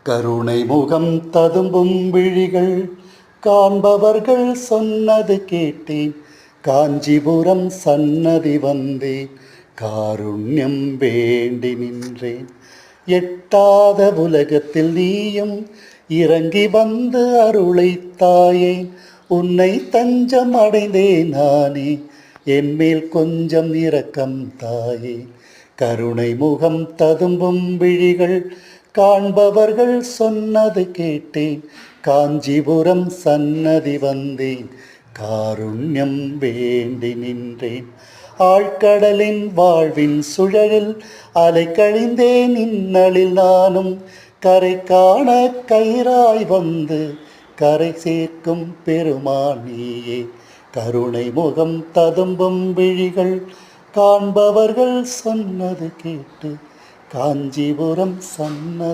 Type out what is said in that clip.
கருணை முகம் ததும்பும் விழிகள் காண்பவர்கள் சொன்னது கேட்டேன். காஞ்சிபுரம் சன்னதி வந்தேன், காருண்யம் வேண்டி நின்றேன். எட்டாத உலகத்தில் நீயும் இறங்கி வந்து அருளைத்தாயேன். உன்னை தஞ்சம் அடைந்தேன் நானே, என்மேல் கொஞ்சம் இரக்கம் தாயே. கருணை முகம் ததும்பும் விழிகள் காண்பவர்கள் சொன்னது கேட்டேன். காஞ்சிபுரம் சன்னதி வந்தேன், காருண்யம் வேண்டி நின்றேன். ஆழ்கடலின் வாழ்வின் சுழலில் அலை கழிந்தேன் இன்னலில் நானும். கரை காண கயிறாய் வந்து கரை சேர்க்கும் பெருமான் நீயே. கருணை முகம் ததும்பும் விழிகள் காண்பவர்கள் சொன்னது கேட்டு காஞ்சிபுரம் சன்னதி